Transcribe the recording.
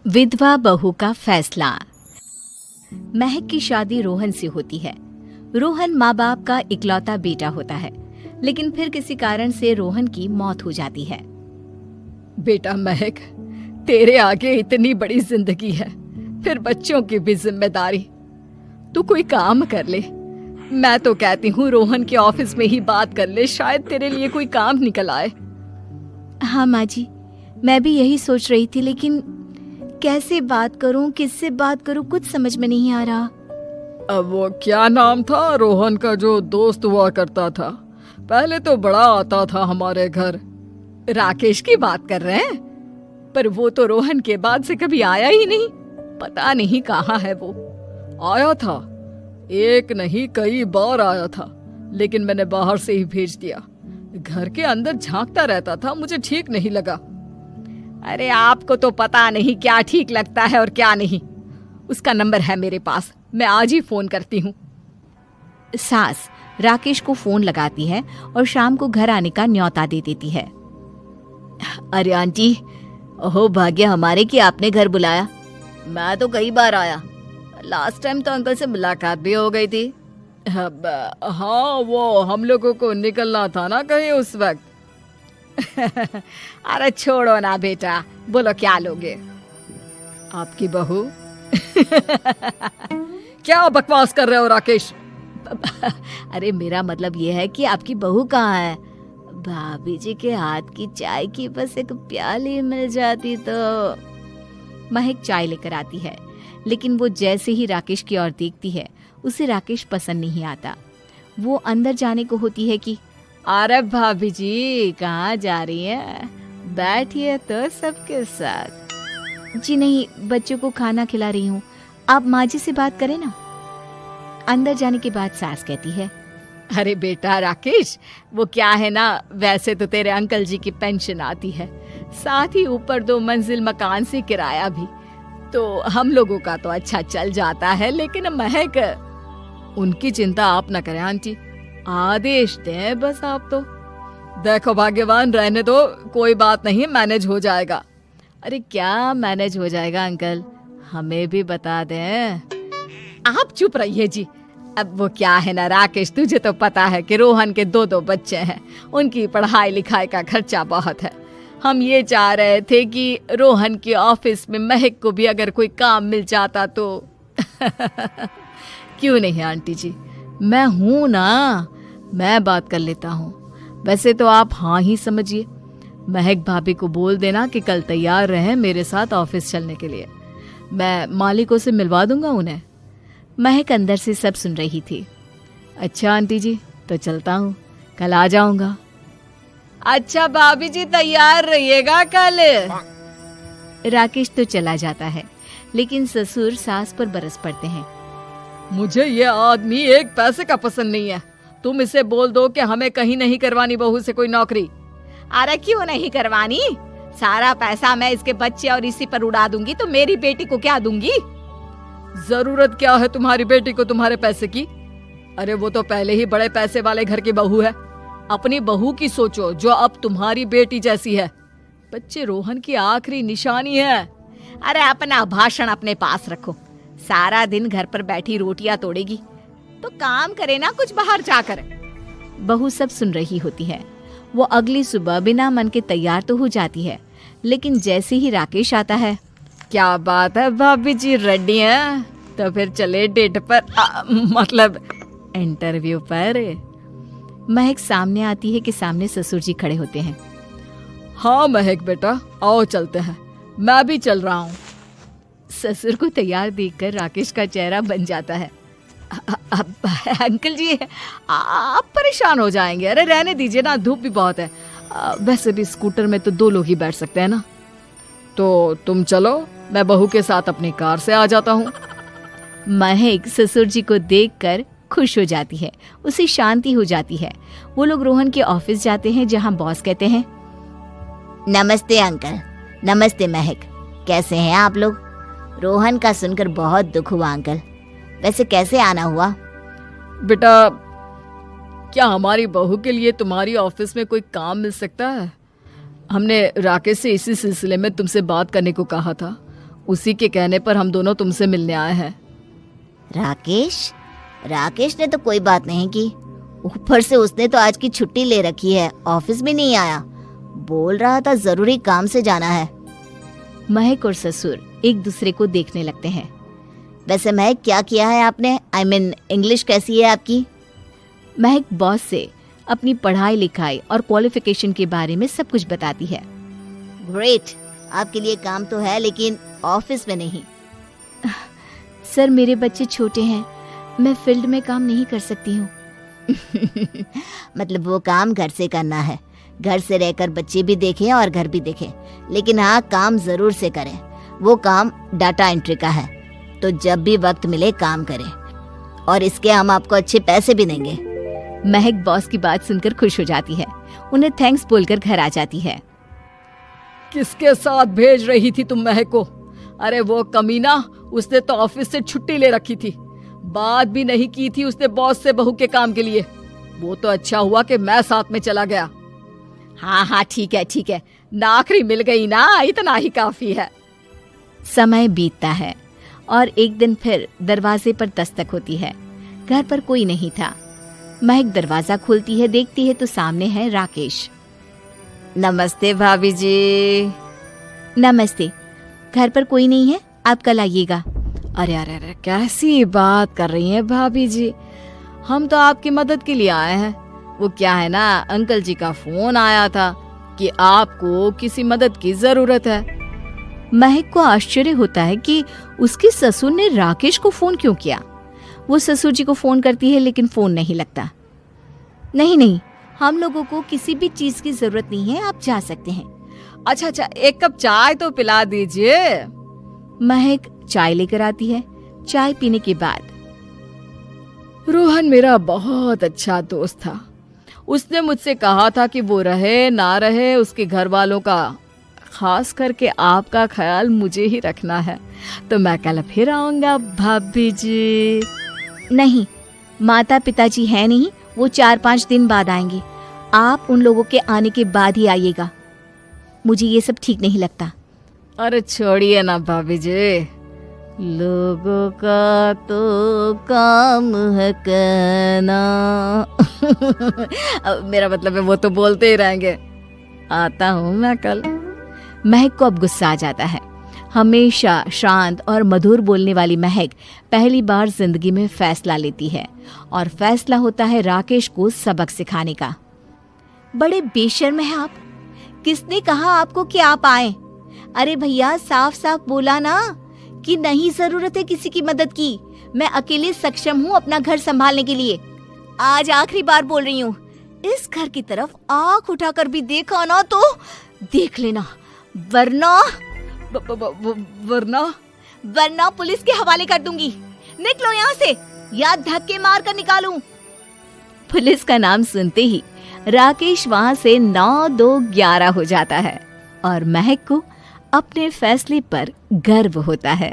विधवा बहू का फैसला। महक की शादी रोहन से होती है। रोहन माँ बाप का इकलौता बेटा होता है, लेकिन फिर किसी कारण से रोहन की मौत हो जाती है। बेटा महक, तेरे आगे इतनी बड़ी जिंदगी है, फिर बच्चों की भी जिम्मेदारी। तू कोई काम कर ले। मैं तो कहती हूँ रोहन के ऑफिस में ही बात कर ले, शायद तेरे लिए कोई काम निकल आए। हाँ माँ जी, मैं भी यही सोच रही थी, लेकिन कैसे बात करूं, किससे बात करूं, कुछ समझ में नहीं आ रहा। अब वो क्या नाम था रोहन का जो दोस्त हुआ करता था, पहले तो बड़ा आता था हमारे घर। राकेश की बात कर रहे हैं? पर वो तो रोहन के बाद से कभी आया ही नहीं, पता नहीं कहाँ है वो। आया था, एक नहीं कई बार आया था, लेकिन मैंने बाहर से ही भेज दिया। घर के अंदर झांकता रहता था, मुझे ठीक नहीं लगा। अरे आपको तो पता नहीं क्या ठीक लगता है और क्या नहीं। उसका नंबर है मेरे पास, मैं आज ही फोन करती हूँ। सास राकेश को फोन लगाती है और शाम को घर आने का न्योता दे देती है। अरे आंटी, ओहो भाग्य हमारे कि आपने घर बुलाया। मैं तो कई बार आया, लास्ट टाइम तो अंकल से मुलाकात भी हो गई थी। हाँ, वो हम लोगों को निकलना था ना कहीं उस वक्त। अरे छोड़ो ना बेटा, बोलो क्या लोगे? आपकी बहू। क्या बकवास कर रहे हो राकेश? अरे मेरा मतलब ये है कि आपकी बहू कहाँ है? भाभी जी के हाथ की चाय की बस एक प्याली मिल जाती तो। महक चाय लेकर आती है, लेकिन वो जैसे ही राकेश की ओर देखती है, उसे राकेश पसंद नहीं आता। वो अंदर जाने को होती है कि अरे भाभी जी कहाँ जा रही हैं? बैठिए तो सबके साथ। जी नहीं, बच्चों को खाना खिला रही हूँ, आप माँ जी से बात करें ना। अंदर जाने के बाद सास कहती है, अरे बेटा राकेश, वो क्या है ना, वैसे तो तेरे अंकल जी की पेंशन आती है, साथ ही ऊपर 2 मंजिल मकान से किराया भी, तो हम लोगों का तो अच्छा चल जाता है। लेकिन महक, उनकी चिंता आप न करें आंटी, आदेश दें बस आप तो। देखो भाग्यवान, रहने दो, कोई बात नहीं, मैनेज हो जाएगा। अरे क्या मैनेज हो जाएगा अंकल, हमें भी बता दें। आप चुप रहिए जी। अब वो क्या है ना राकेश, तुझे तो पता है कि रोहन के 2 बच्चे हैं, उनकी पढ़ाई लिखाई का खर्चा बहुत है। हम ये चाह रहे थे कि रोहन के ऑफिस में महक को भी अगर कोई काम मिल जाता तो। क्यों नहीं आंटी जी, मैं हूं ना, मैं बात कर लेता हूँ। वैसे तो आप हाँ ही समझिए। महक भाभी को बोल देना कि कल तैयार रहें मेरे साथ ऑफिस चलने के लिए, मैं मालिकों से मिलवा दूंगा उन्हें। महक अंदर से सब सुन रही थी। अच्छा आंटी जी, तो चलता हूँ, कल आ जाऊंगा। अच्छा भाभी जी, तैयार रहिएगा कल। राकेश तो चला जाता है, लेकिन ससुर सास पर बरस पड़ते हैं। मुझे ये आदमी एक पैसे का पसंद नहीं है। तुम इसे बोल दो कि हमें कहीं नहीं करवानी बहू से कोई नौकरी। अरे क्यों नहीं करवानी? सारा पैसा मैं इसके बच्चे और इसी पर उड़ा दूंगी, तो मेरी बेटी को क्या दूंगी? जरूरत क्या है तुम्हारी बेटी को तुम्हारे पैसे की? अरे वो तो पहले ही बड़े पैसे वाले घर की बहू है। अपनी बहू की सोचो जो अब तुम्हारी बेटी जैसी है। बच्चे रोहन की आखिरी निशानी है। अरे अपना भाषण अपने पास रखो, सारा दिन घर पर बैठी रोटियां तोड़ेगी, तो काम करे ना कुछ बाहर जाकर। बहू सब सुन रही होती है। वो अगली सुबह बिना मन के तैयार तो हो जाती है, लेकिन जैसे ही राकेश आता है, क्या बात है भाभी जी, रेडी हैं? तो फिर चले डेट पर, मतलब इंटरव्यू पर। महक सामने आती है कि सामने ससुर जी खड़े होते हैं। हाँ महक बेटा, आओ चलते हैं, मैं भी चल रहा हूँ। ससुर को तैयार देखकर राकेश का चेहरा बन जाता है। अंकल जी, आप परेशान हो जाएंगे। अरे रहने दीजिए ना, धूप भी बहुत है। वैसे भी स्कूटर में तो 2 लोग ही बैठ सकते हैं ना। तो तुम चलो, मैं बहू के साथ अपनी कार से आ जाता हूँ। महक ससुर जी को देखकर खुश हो जाती है, उसे शांति हो जाती है। वो लोग रोहन के ऑफिस जाते हैं, जहाँ बॉस कहते हैं, नमस्ते अंकल। नमस्ते महक, कैसे हैं आप लोग? रोहन का सुनकर बहुत दुख हुआ अंकल, वैसे कैसे आना हुआ? बेटा, क्या हमारी बहू के लिए तुम्हारी ऑफिस में कोई काम मिल सकता है? हमने राकेश से इसी सिलसिले में तुमसे बात करने को कहा था। उसी के कहने पर हम दोनों तुमसे मिलने आए हैं। राकेश ने तो कोई बात नहीं की, ऊपर से उसने तो आज की छुट्टी ले रखी है, ऑफिस भी नहीं आया, बोल रहा था जरूरी काम से जाना है। महक और ससुर एक दूसरे को देखने लगते हैं। वैसे महक क्या किया है आपने? I mean, इंग्लिश कैसी है आपकी? महक बॉस से अपनी पढ़ाई लिखाई और क्वालिफिकेशन के बारे में सब कुछ बताती है। ग्रेट, आपके लिए काम तो है लेकिन ऑफिस में नहीं। सर मेरे बच्चे छोटे हैं, मैं फील्ड में काम नहीं कर सकती हूँ। मतलब वो काम घर से करना है, घर से रहकर बच्चे भी देखें और घर भी देखें, लेकिन हाँ काम जरूर से करें। वो काम डाटा एंट्री का है, तो जब भी वक्त मिले काम करें, और इसके हम आपको अच्छे पैसे भी देंगे। महक बॉस की बात सुनकर खुश हो जाती है, उन्हें थैंक्स बोलकर घर आ जाती है। किसके साथ भेज रही थी तुम महक को? अरे वो कमीना, उसने तो ऑफिस से छुट्टी ले रखी थी, बात भी नहीं की थी उसने बॉस से बहू के काम के लिए। वो तो अच्छा हुआ कि मैं साथ में चला गया। हाँ ठीक है, नौकरी मिल गई ना, इतना ही काफी है। समय बीतता है और एक दिन फिर दरवाजे पर दस्तक होती है। घर पर कोई नहीं था। महक दरवाजा खोलती है, देखती है तो सामने है राकेश। नमस्ते भाभी जी। नमस्ते, घर पर कोई नहीं है, आप कल आइएगा। अरे कैसी बात कर रही हैं भाभी जी, हम तो आपकी मदद के लिए आए हैं। वो क्या है ना, अंकल जी का फोन आया था कि आपको किसी मदद की जरूरत है। महक को आश्चर्य होता है कि उसके ससुर ने राकेश को फोन क्यों किया। वो ससुर जी को फोन करती है लेकिन फोन नहीं लगता। नहीं, हम लोगों को किसी भी चीज की जरूरत नहीं है, आप जा सकते हैं। अच्छा, एक कप चाय तो पिला दीजिए। महक चाय लेकर आती है। चाय पीने के बाद, रोहन मेरा बहुत अच्छा दोस्त था, उसने मुझसे कहा था कि वो रहे ना रहे उसके घर वालों का, खास करके आपका ख्याल मुझे ही रखना है, तो मैं कल फिर आऊंगा भाभी जी। नहीं, माता पिताजी है नहीं, वो 4-5 दिन बाद आएंगे, आप उन लोगों के आने के बाद ही आइएगा। मुझे ये सब ठीक नहीं लगता। अरे छोड़िए ना भाभी जी, लोगों का तो काम है कहना। मेरा मतलब है वो तो बोलते ही रहेंगे। आता हूँ मैं कल। महक को अब गुस्सा आ जाता है। हमेशा शांत और मधुर बोलने वाली महक पहली बार जिंदगी में फैसला लेती है, और फैसला होता है राकेश को सबक सिखाने का। बड़े बेशर्म हैं आप, किसने कहा आपको कि आप आए? अरे भैया, साफ साफ बोला ना कि नहीं जरूरत है किसी की मदद की, मैं अकेले सक्षम हूँ अपना घर संभालने के लिए। आज आखिरी बार बोल रही हूँ, इस घर की तरफ आंख उठाकर भी देखा ना तो देख लेना, वरना पुलिस के हवाले कर दूंगी। निकलो यहाँ से, या धक्के मार कर निकालूं। पुलिस का नाम सुनते ही राकेश वहां से 9-2-11 हो जाता है, और महक को अपने फैसले पर गर्व होता है।